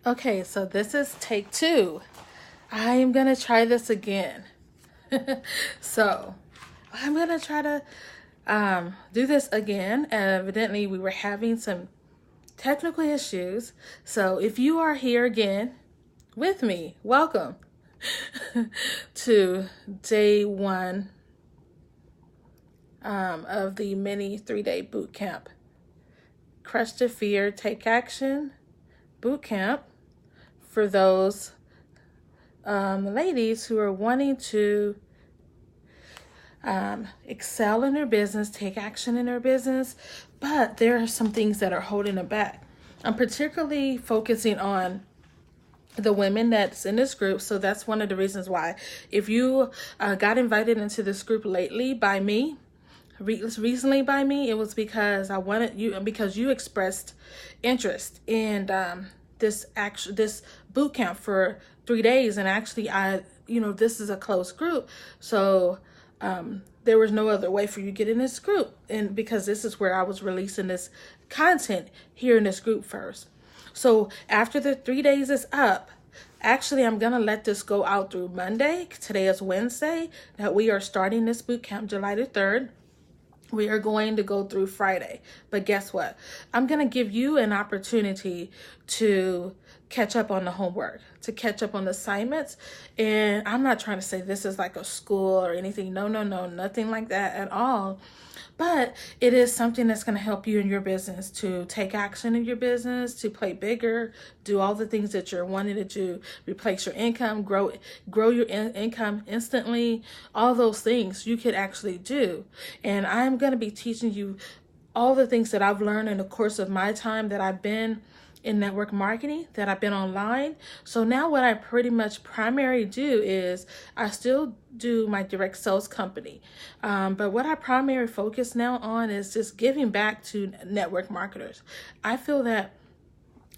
Okay, so this is take two. I am going to try this again. So, I'm going to try to do this again. Evidently, we were having some technical issues. So, if you are here again with me, welcome to day one of the mini 3-day boot camp. Crush the Fear, Take Action boot camp for those ladies who are wanting to excel in their business, take action in their business, but there are some things that are holding them back. I'm particularly focusing on the women that's in this group, so that's one of the reasons why. If you got invited into this group lately by me, recently by me, it was because I wanted you, because you expressed interest in this boot camp for 3 days, and actually this is a closed group, so there was no other way for you to get in this group, and because this is where I was releasing this content here in this group first. So after the 3 days is up, actually I'm gonna let this go out through Monday. Today is Wednesday that we are starting this boot camp, July the 3rd. We are going to go through Friday. But guess what? I'm going to give you an opportunity to catch up on the homework, to catch up on the assignments. And I'm not trying to say this is like a school or anything. No, nothing like that at all. But it is something that's going to help you in your business, to take action in your business, to play bigger, do all the things that you're wanting to do, replace your income, grow your income instantly. All those things you could actually do. And I'm going to be teaching you all the things that I've learned in the course of my time that I've been in network marketing, that I've been online. So now what I pretty much primarily do is I still do my direct sales company. But what I primarily focus now on is just giving back to network marketers. I feel that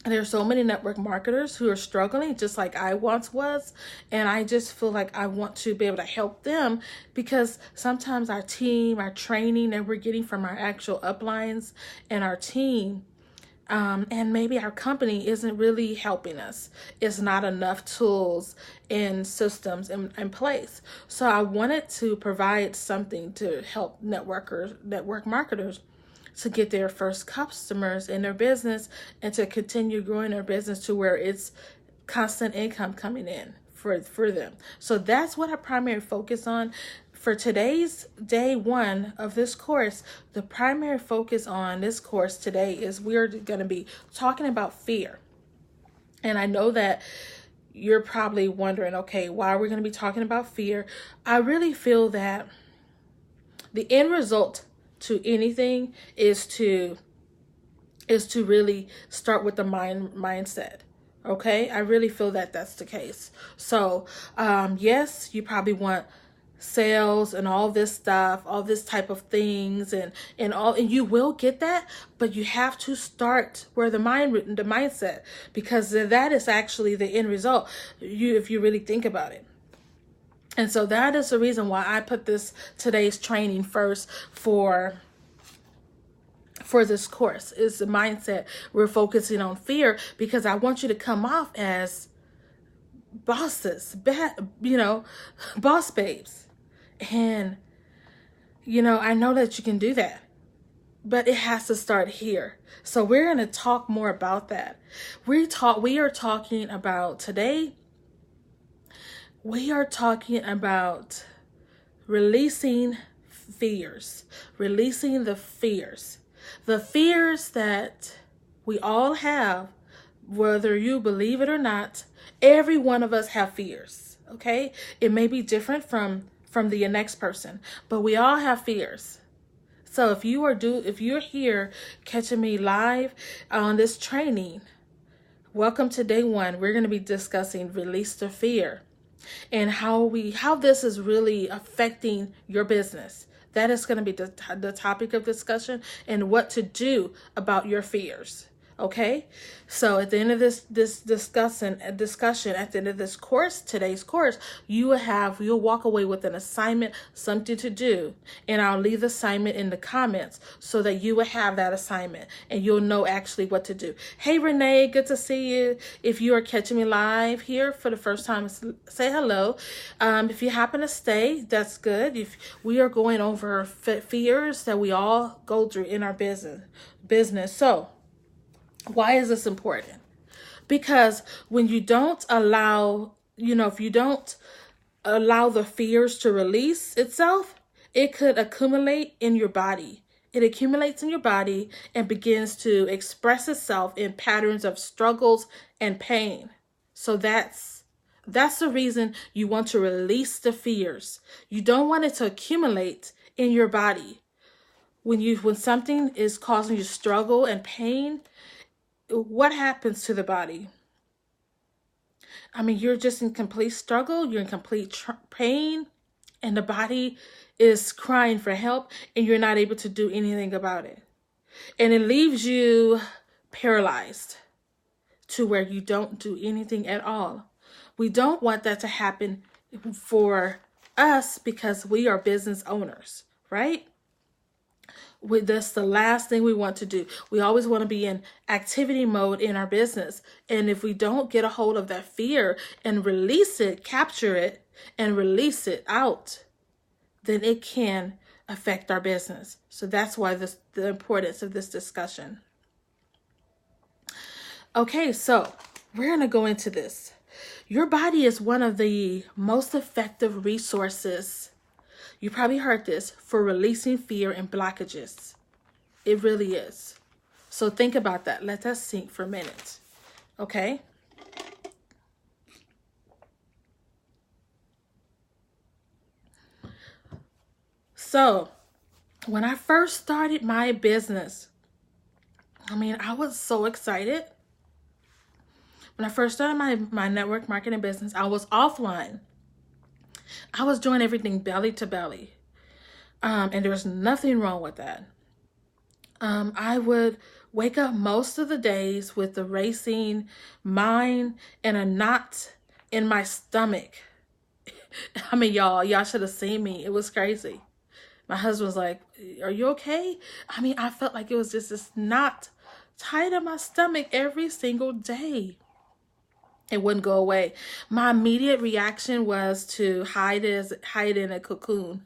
there's so many network marketers who are struggling just like I once was, and I just feel like I want to be able to help them, because sometimes our team, our training that we're getting from our actual uplines and our team, and maybe our company isn't really helping us. It's not enough tools and systems in place. So I wanted to provide something to help network marketers to get their first customers in their business and to continue growing their business to where it's constant income coming in for them. So that's what I primarily focus on. For today's day one of this course, the primary focus on this course today is we're going to be talking about fear. And I know that you're probably wondering, okay, why are we going to be talking about fear? I really feel that the end result to anything is to really start with the mindset. Okay, I really feel that that's the case. So yes, you probably want sales and all this stuff, all this type of things, and you will get that, but you have to start where the mindset, because that is actually the end result, if you really think about it. And so that is the reason why I put today's training first for this course, is the mindset. We're focusing on fear because I want you to come off as bosses, boss babes. And, I know that you can do that, but it has to start here. So we're going to talk more about that. We are talking about today, we are talking about releasing fears, releasing the fears that we all have, whether you believe it or not. Every one of us have fears, okay? It may be different from the next person, but we all have fears. So if you're here catching me live on this training, welcome to day one. We're going to be discussing release the fear and how this is really affecting your business. That is going to be the topic of discussion, and what to do about your fears. Okay, so at the end of this discussion at the end of this course, today's course, you'll walk away with an assignment, something to do, and I'll leave the assignment in the comments so that you will have that assignment and you'll know actually what to do. Hey Renee, good to see you. If you are catching me live here for the first time, say hello. If you happen to stay, that's good. If we are going over fears that we all go through in our business. So why is this important? Because when you don't allow, if you don't allow the fears to release itself, it could accumulate in your body. It accumulates in your body and begins to express itself in patterns of struggles and pain. So that's the reason you want to release the fears. You don't want it to accumulate in your body. When something is causing you struggle and pain, what happens to the body? I mean, you're just in complete struggle, you're in complete pain, and the body is crying for help, and you're not able to do anything about it. And it leaves you paralyzed to where you don't do anything at all. We don't want that to happen for us because we are business owners, right? That's the last thing we want to do. We always want to be in activity mode in our business. And if we don't get a hold of that fear and release it, capture it, and release it out, then it can affect our business. So that's why the importance of this discussion. Okay, so we're going to go into this. Your body is one of the most effective resources, you probably heard this, for releasing fear and blockages. It really is. So think about that. Let that sink for a minute. Okay? So when I first started my business, I was so excited. When I first started my network marketing business, I was offline. I was doing everything belly to belly. And there was nothing wrong with that. I would wake up most of the days with a racing mind and a knot in my stomach. Y'all should have seen me. It was crazy. My husband was like, "Are you okay?" I felt like it was just this knot tight in my stomach every single day. It wouldn't go away. My immediate reaction was to hide in a cocoon.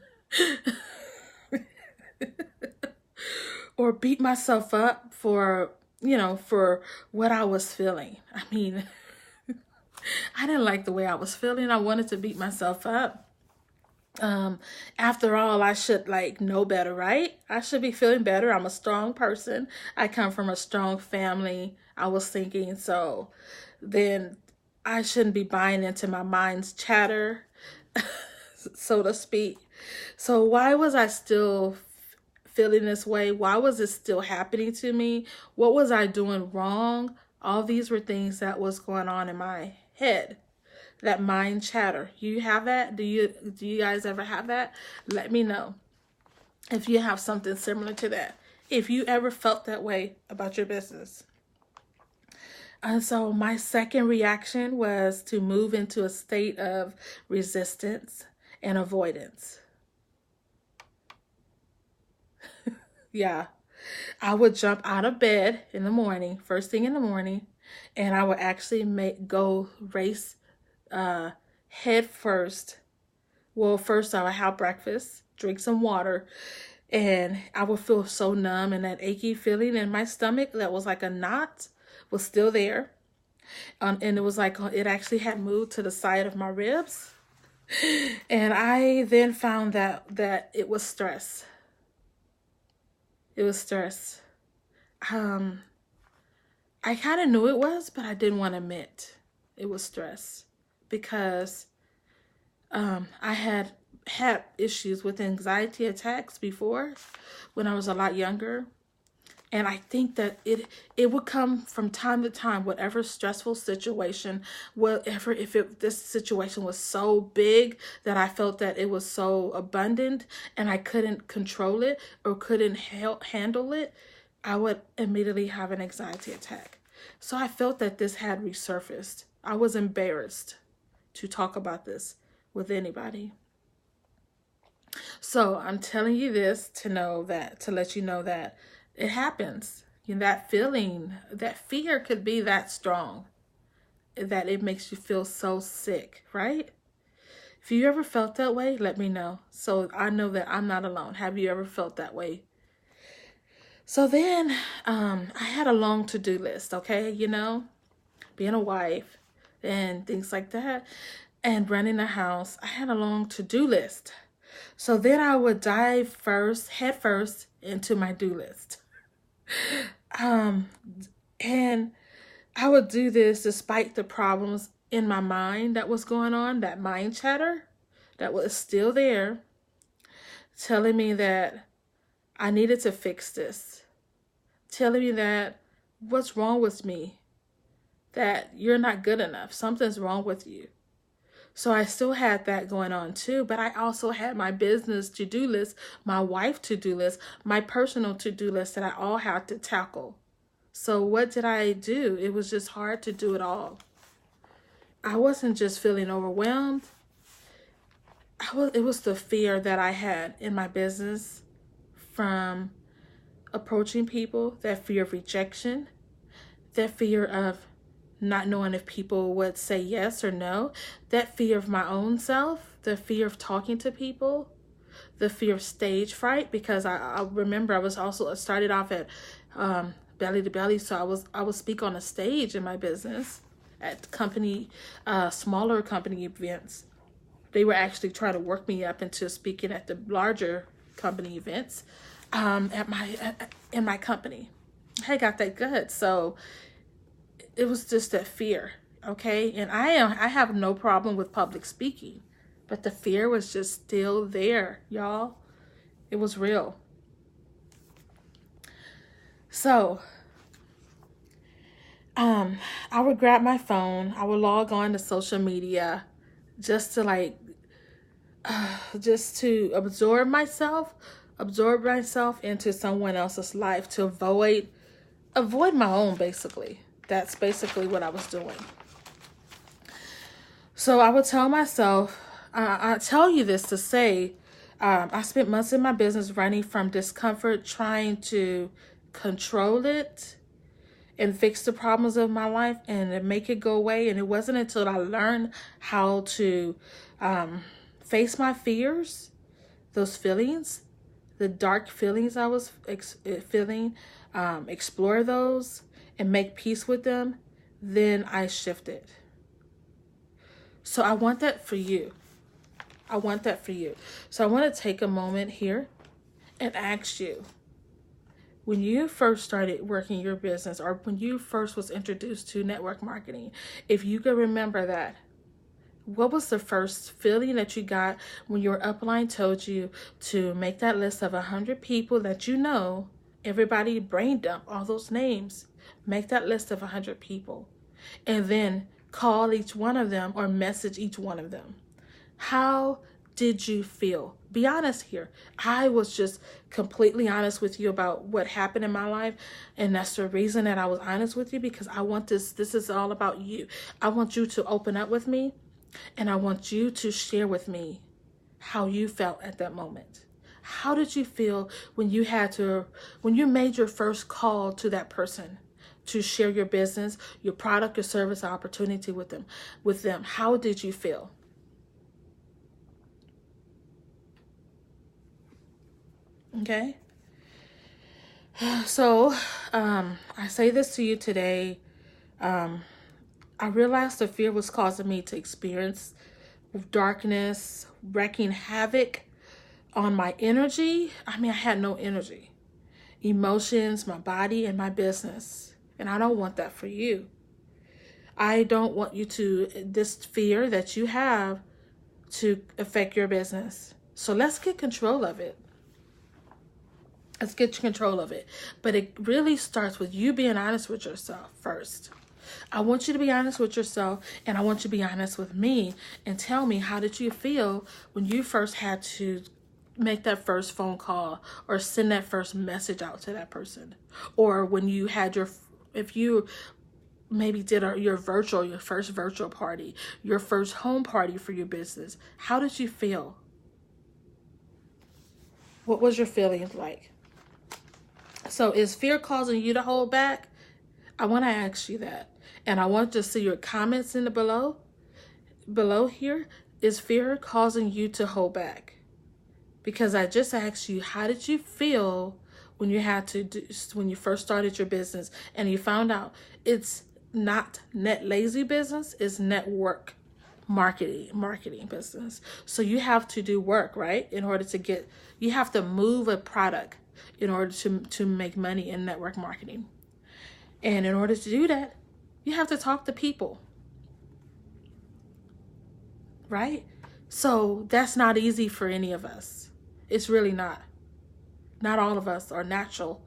Or beat myself up for what I was feeling. I didn't like the way I was feeling. I wanted to beat myself up. After all, I should know better, right? I should be feeling better. I'm a strong person. I come from a strong family, I was thinking. So then I shouldn't be buying into my mind's chatter, so to speak. So why was I still feeling this way? Why was it still happening to me? What was I doing wrong? All these were things that was going on in my head. That mind chatter. You have that? Do you guys ever have that? Let me know if you have something similar to that. If you ever felt that way about your business. And so my second reaction was to move into a state of resistance and avoidance. Yeah. I would jump out of bed in the morning, first thing in the morning, and I would actually go race head first. Well, first I would have breakfast, drink some water, and I would feel so numb, and that achy feeling in my stomach that was like a knot was still there. And it was like it actually had moved to the side of my ribs. And I then found that it was stress. It was stress. I kind of knew it was, but I didn't want to admit it was stress because I had issues with anxiety attacks before when I was a lot younger. And I think that it would come from time to time, whatever stressful situation, this situation was so big that I felt that it was so abundant and I couldn't control it or couldn't handle it, I would immediately have an anxiety attack. So I felt that this had resurfaced. I was embarrassed to talk about this with anybody. So I'm telling you this to let you know that it happens. That feeling, that fear could be that strong that it makes you feel so sick, right? If you ever felt that way, let me know. So I know that I'm not alone. Have you ever felt that way? So then I had a long to-do list, okay? Being a wife and things like that and running a house, I had a long to-do list. So then I would dive head first into my do list. And I would do this despite the problems in my mind that was going on, that mind chatter that was still there, telling me that I needed to fix this, telling me that what's wrong with me, that you're not good enough, something's wrong with you. So I still had that going on too, but I also had my business to-do list, my wife to-do list, my personal to-do list that I all had to tackle. So what did I do? It was just hard to do it all. I wasn't just feeling overwhelmed. It was the fear that I had in my business from approaching people, that fear of rejection, that fear of not knowing if people would say yes or no, that fear of my own self, the fear of talking to people, the fear of stage fright, because I remember I started off at belly to belly, so I would speak on a stage in my business at smaller company events. They were actually trying to work me up into speaking at the larger company events in my company. I got that good, so it was just that fear, okay? And I have no problem with public speaking, but the fear was just still there, y'all. It was real. So, I would grab my phone, I would log on to social media just to just to absorb myself into someone else's life, to avoid my own, basically. That's basically what I was doing. So I would tell myself, I tell you this to say, I spent months in my business running from discomfort, trying to control it and fix the problems of my life and make it go away. And it wasn't until I learned how to face my fears, those feelings, the dark feelings I was feeling, explore those and make peace with them, then I shifted. So I want that for you. I want that for you. So I want to take a moment here and ask you, when you first started working your business, or when you first was introduced to network marketing, if you could remember that, what was the first feeling that you got when your upline told you to make that list of 100 people that you know, everybody brain dump all those names, make that list of 100 people, and then call each one of them or message each one of them? How did you feel? Be honest here. I was just completely honest with you about what happened in my life. And that's the reason that I was honest with you, because I want this is all about you. I want you to open up with me, and I want you to share with me how you felt at that moment. How did you feel when you made your first call to that person to share your business, your product or service opportunity with them? How did you feel? Okay. So, I say this to you today. I realized the fear was causing me to experience darkness, wreaking havoc on my energy. I had no energy, emotions, my body, and my business. And I don't want that for you. I don't want this fear that you have to affect your business. So let's get control of it. Let's get control of it. But it really starts with you being honest with yourself first. I want you to be honest with yourself, and I want you to be honest with me and tell me, how did you feel when you first had to make that first phone call or send that first message out to that person. Or when you had if you maybe did your first virtual party, your first home party for your business, how did you feel? What was your feelings like? So is fear causing you to hold back? I want to ask you that. And I want to see your comments in the below here. Is fear causing you to hold back? Because I just asked you, how did you feel when you first started your business and you found out it's not net lazy business, it's network marketing business. So you have to do work, right? You have to move a product in order to make money in network marketing. And in order to do that, you have to talk to people, right? So that's not easy for any of us. It's really not. Not all of us are natural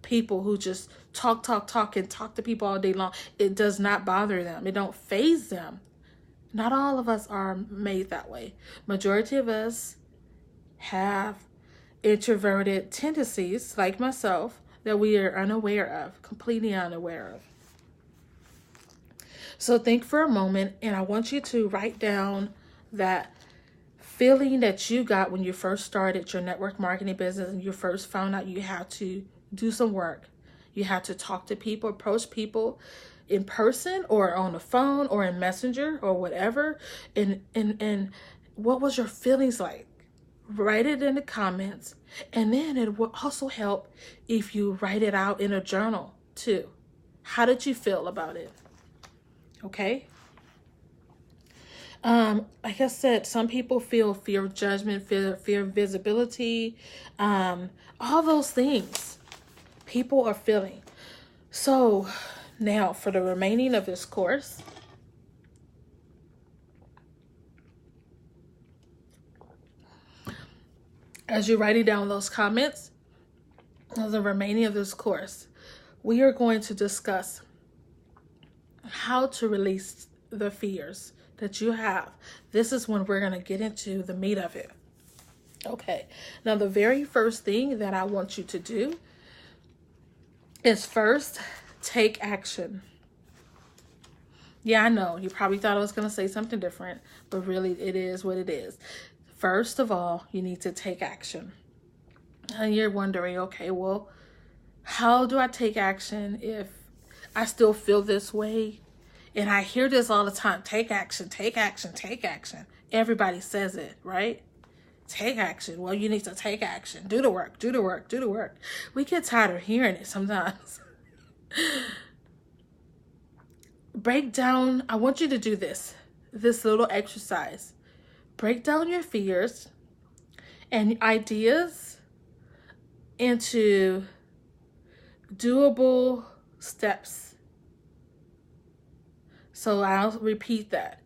people who just talk and talk to people all day long. It does not bother them. It don't faze them. Not all of us are made that way. Majority of us have introverted tendencies, like myself, that we are unaware of, completely unaware of. So think for a moment, and I want you to write down that feeling that you got when you first started your network marketing business and you first found out you had to do some work. You had to talk to people, approach people in person or on the phone or in Messenger or whatever. And what was your feelings like? Write it in the comments. And then it will also help if you write it out in a journal too. How did you feel about it? Okay. Like I said, some people feel fear of judgment, fear of visibility, all those things people are feeling. So now for the remaining of this course, as you're writing down those comments, the remaining of this course, we are going to discuss how to release the fears that you have. This is when we're going to get into the meat of it. Okay. Now, the very first thing that I want you to do is first take action. Yeah, I know. You probably thought I was going to say something different, but really it is what it is. First of all, you need to take action. And you're wondering, okay, well, how do I take action if I still feel this way? And I hear this all the time. Take action, take action, take action. Everybody says it, right? Take action. Well, you need to take action. Do the work, do the work, do the work. We get tired of hearing it sometimes. Break down. I want you to do this little exercise. Break down your fears and ideas into doable steps. So I'll repeat that.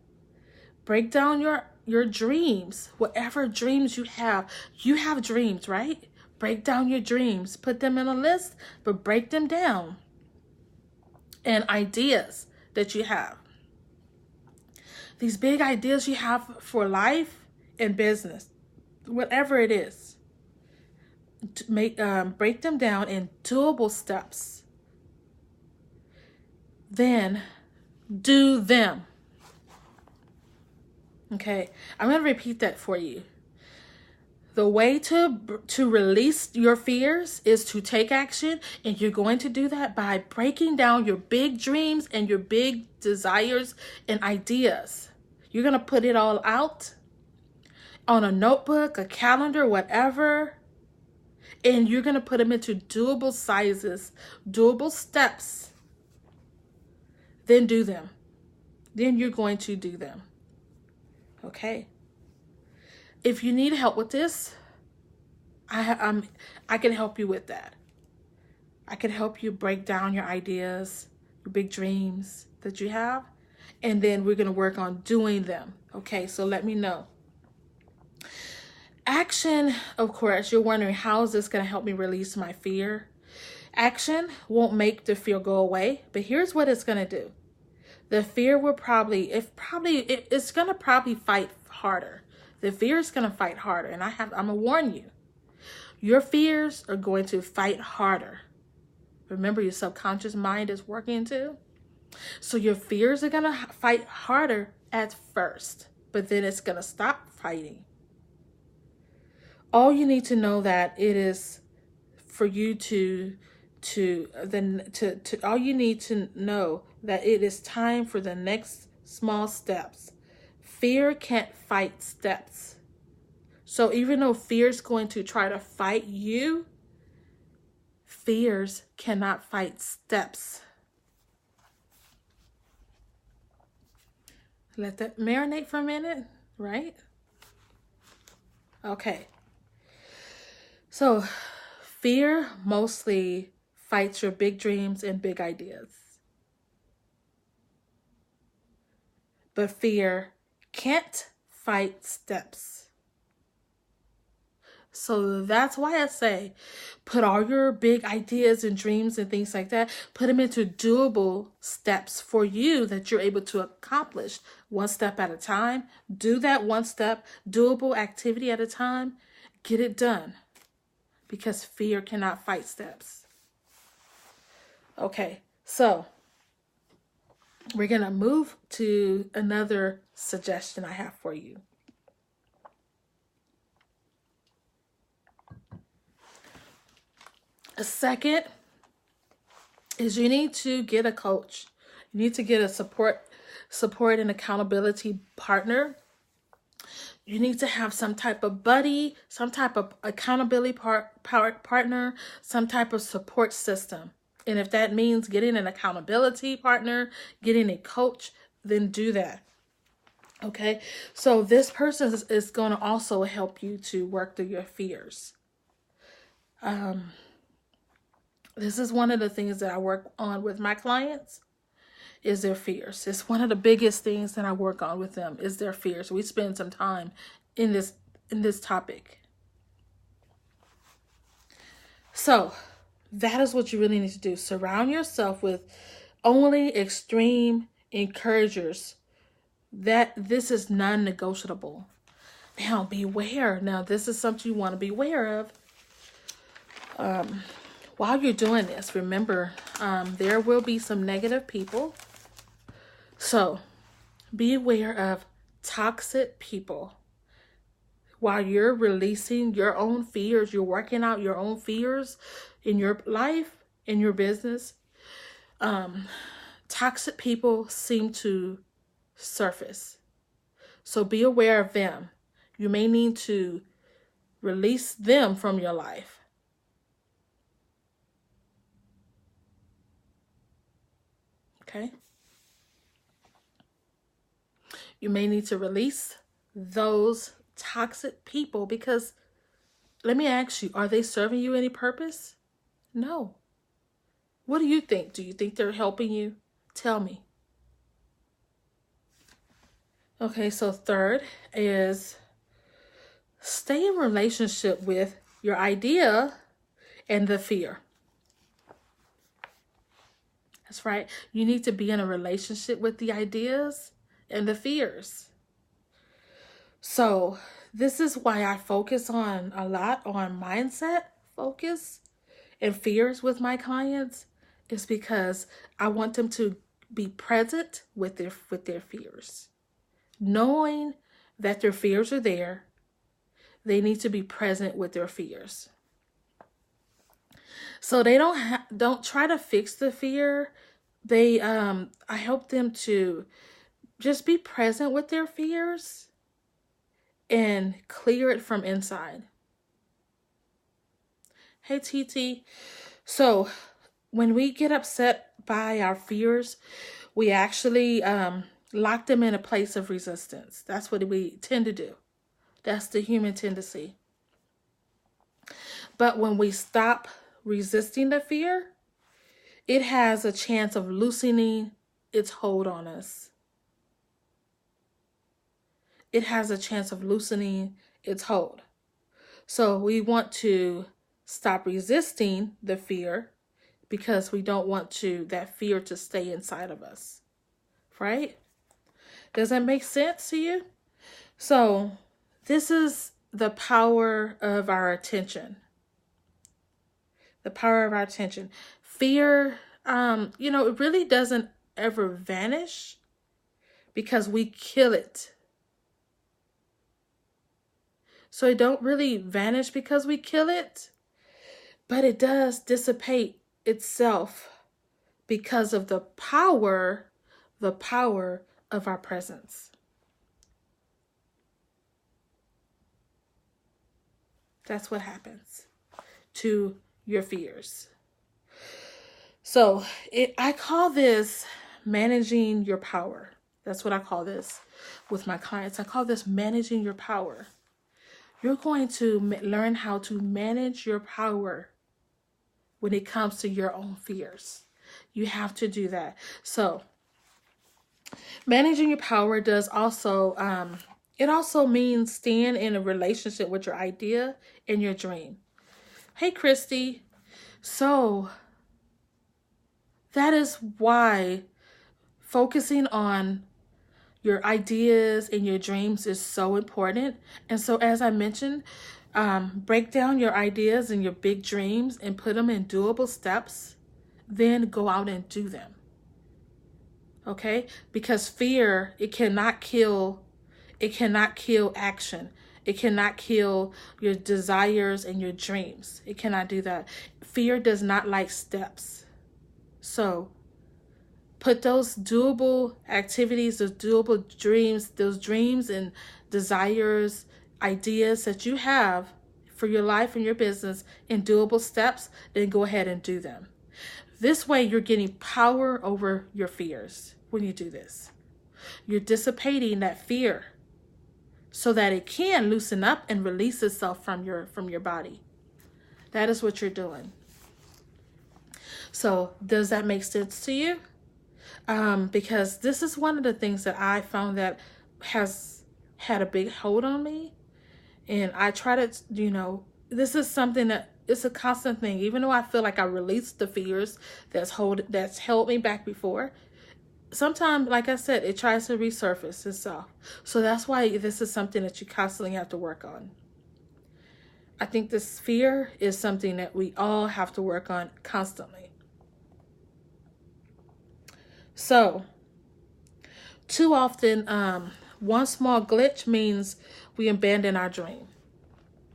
Break down your dreams, whatever dreams you have. You have dreams, right? Break down your dreams. Put them in a list, but break them down. And ideas that you have. These big ideas you have for life and business, whatever it is. Break them down in doable steps. Then do them. Okay, I'm going to repeat that for you. The way to release your fears is to take action, and you're going to do that by breaking down your big dreams and your big desires and ideas. You're going to put it all out on a notebook, a calendar, whatever, and you're going to put them into doable sizes, doable steps. Then do them. Then you're going to do them. Okay. If you need help with this, I can help you with that. I can help you break down your ideas, your big dreams that you have, and then we're going to work on doing them. Okay, so let me know. Action, of course, you're wondering, how is this going to help me release my fear? Action won't make the fear go away, but here's what it's going to do. The fear will it's going to probably fight harder. The fear is going to fight harder, and I'm going to warn you. your fears are going to fight harder. Remember, your subconscious mind is working too. So your fears are going to fight harder at first, but then it's going to stop fighting. All you need to know that it is for you all you need to know that it is time for the next small steps. Fear can't fight steps. So even though fear is going to try to fight you, fears cannot fight steps. Let that marinate for a minute, right? Okay. So fear mostly fights your big dreams and big ideas. But fear can't fight steps. So that's why I say, put all your big ideas and dreams and things like that, put them into doable steps for you that you're able to accomplish one step at a time. Do that one step, doable activity at a time. Get it done. Because fear cannot fight steps. Okay, so we're going to move to another suggestion I have for you. A second is you need to get a coach. You need to get a support and accountability partner. You need to have some type of buddy, some type of accountability partner, some type of support system. And if that means getting an accountability partner, getting a coach, then do that. Okay, so this person is going to also help you to work through your fears. This is one of the things that I work on with my clients is their fears. It's one of the biggest things that I work on with them is their fears. We spend some time in this topic. So that is what you really need to do. Surround yourself with only extreme encouragers. That this is non-negotiable. Now beware. Now this is something you want to be aware of. While you're doing this, remember, there will be some negative people. So be aware of toxic people. While you're releasing your own fears, you're working out your own fears in your life, in your business, toxic people seem to surface. So be aware of them. You may need to release them from your life. Okay? You may need to release those toxic people because, let me ask you, are they serving you any purpose? No. What do you think? Do you think they're helping you? Tell me. Okay, so third is stay in relationship with your idea and the fear. That's right. You need to be in a relationship with the ideas and the fears. So this is why I focus on a lot on mindset focus and fears with my clients, is because I want them to be present with their fears. Knowing that their fears are there, they need to be present with their fears. So they don't try to fix the fear. I help them to just be present with their fears and clear it from inside. Hey, TT. So when we get upset by our fears, we actually lock them in a place of resistance. That's what we tend to do. That's the human tendency. But when we stop resisting the fear, it has a chance of loosening its hold on us. It has a chance of loosening its hold. So we want to stop resisting the fear because we don't want that fear to stay inside of us. Right? Does that make sense to you? So this is the power of our attention. The power of our attention. Fear, it really doesn't ever vanish because we kill it. So it don't really vanish because we kill it, but it does dissipate itself because of the power of our presence. That's what happens to your fears. So I call this managing your power. That's what I call this with my clients. I call this managing your power. You're going to learn how to manage your power when it comes to your own fears. You have to do that. So managing your power does also, it also means staying in a relationship with your idea and your dream. Hey, Christy. So that is why focusing on your ideas and your dreams is so important. And so, as I mentioned, break down your ideas and your big dreams and put them in doable steps. Then go out and do them. Okay? Because fear, it cannot kill action. It cannot kill your desires and your dreams. It cannot do that. Fear does not like steps. So put those doable activities, those doable dreams, those dreams and desires, ideas that you have for your life and your business in doable steps, then go ahead and do them. This way you're getting power over your fears when you do this. You're dissipating that fear so that it can loosen up and release itself from your body. That is what you're doing. So does that make sense to you? Because this is one of the things that I found that has had a big hold on me. And I try to, this is something that it's a constant thing. Even though I feel like I released the fears that's held me back before, sometimes, like I said, it tries to resurface itself. So that's why this is something that you constantly have to work on. I think this fear is something that we all have to work on constantly. So, too often, one small glitch means we abandon our dream.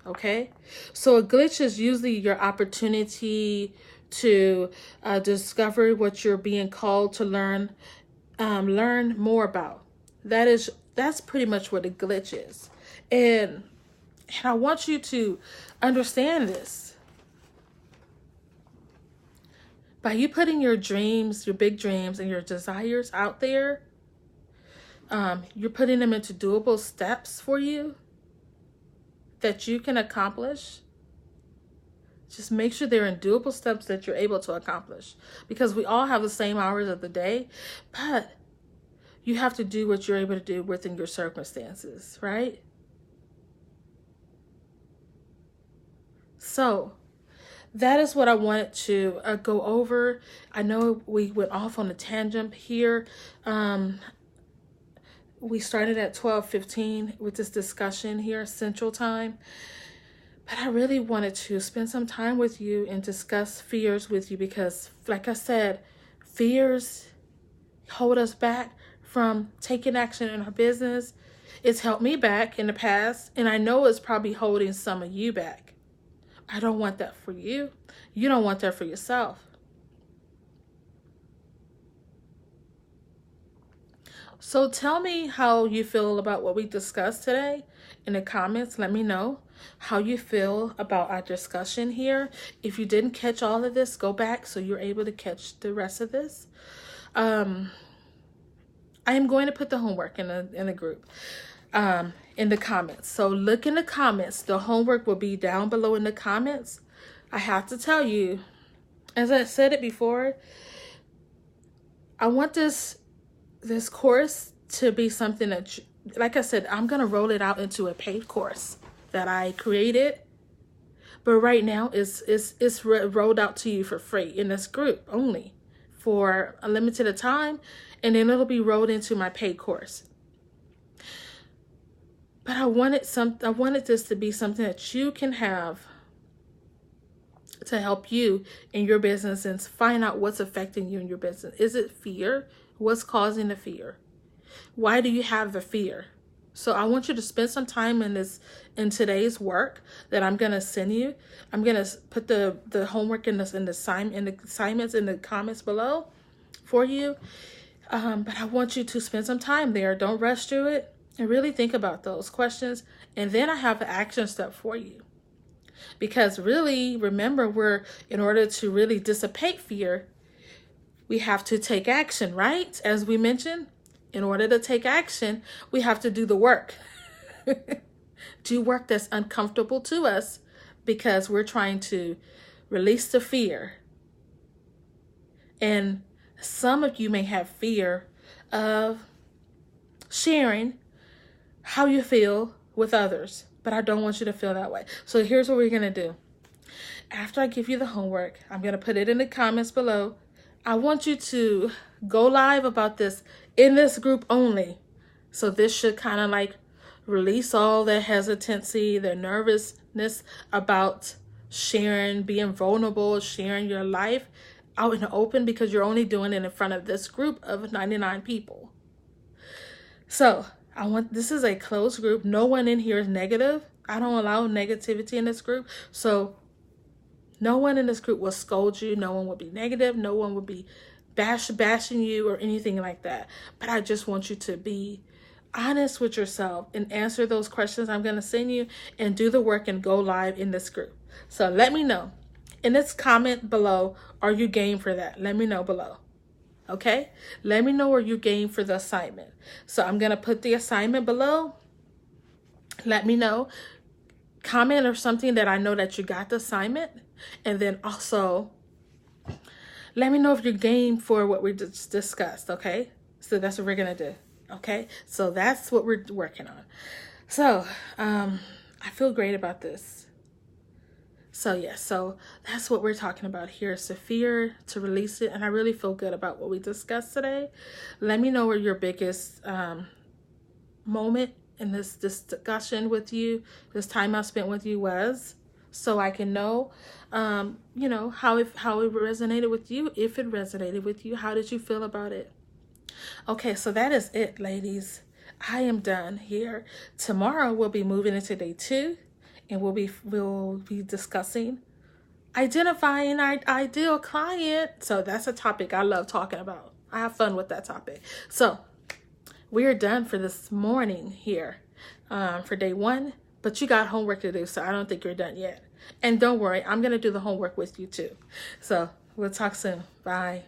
Okay? So a glitch is usually your opportunity to discover what you're being called to learn more about. That's pretty much what a glitch is. And I want you to understand this. By you putting your dreams, your big dreams and your desires out there, you're putting them into doable steps for you that you can accomplish. Just make sure they're in doable steps that you're able to accomplish. Because we all have the same hours of the day, but you have to do what you're able to do within your circumstances, right? So that is what I wanted to go over. I know we went off on a tangent here. We started at 12:15 with this discussion here, Central Time. But I really wanted to spend some time with you and discuss fears with you because, like I said, fears hold us back from taking action in our business. It's held me back in the past, and I know it's probably holding some of you back. I don't want that for you. You don't want that for yourself. So tell me how you feel about what we discussed today in the comments. Let me know how you feel about our discussion here. If you didn't catch all of this, go back so you're able to catch the rest of this. I am going to put the homework in the group. In the comments. So look in the comments. The homework will be down below in the comments. I have to tell you, as I said it before, I want this course to be something that, like I said, I'm going to roll it out into a paid course that I created. But right now, it's rolled out to you for free in this group only for a limited time. And then it'll be rolled into my paid course. But I wanted this to be something that you can have to help you in your business and find out what's affecting you in your business. Is it fear? What's causing the fear? Why do you have the fear? So I want you to spend some time in today's work that I'm gonna send you. I'm gonna put the homework in the assignments in the comments below for you. But I want you to spend some time there. Don't rush through it and really think about those questions. And then I have an action step for you. Because really, remember, in order to really dissipate fear, we have to take action, right? As we mentioned, in order to take action, we have to do the work. Do work that's uncomfortable to us because we're trying to release the fear. And some of you may have fear of sharing how you feel with others, but I don't want you to feel that way. So here's what we're going to do. After I give you the homework, I'm going to put it in the comments below. I want you to go live about this in this group only. So this should kind of like release all the hesitancy, the nervousness about sharing, being vulnerable, sharing your life out in the open, because you're only doing it in front of this group of 99 people. So this is a closed group. No one in here is negative. I don't allow negativity in this group. So no one in this group will scold you. No one will be negative. No one will be bashing you or anything like that. But I just want you to be honest with yourself and answer those questions I'm going to send you and do the work and go live in this group. So let me know in this comment below, are you game for that? Let me know below. Okay? Let me know, are you game for the assignment? So I'm going to put the assignment below. Let me know. Comment or something that I know that you got the assignment. And then also, let me know if you're game for what we just discussed, okay? So that's what we're going to do, okay? So that's what we're working on. So I feel great about this. So yeah, so that's what we're talking about here, is the fear, to release it. And I really feel good about what we discussed today. Let me know where your biggest moment in this discussion with you, this time I spent with you was, so I can know, you know, how it resonated with you. If it resonated with you, how did you feel about it? Okay, so that is it, ladies. I am done here. Tomorrow we'll be moving into day 2, and we'll be discussing identifying our ideal client. So that's a topic I love talking about. I have fun with that topic. So we are done for this morning here for day 1. But you got homework to do, so I don't think you're done yet. And don't worry, I'm going to do the homework with you too. So we'll talk soon. Bye.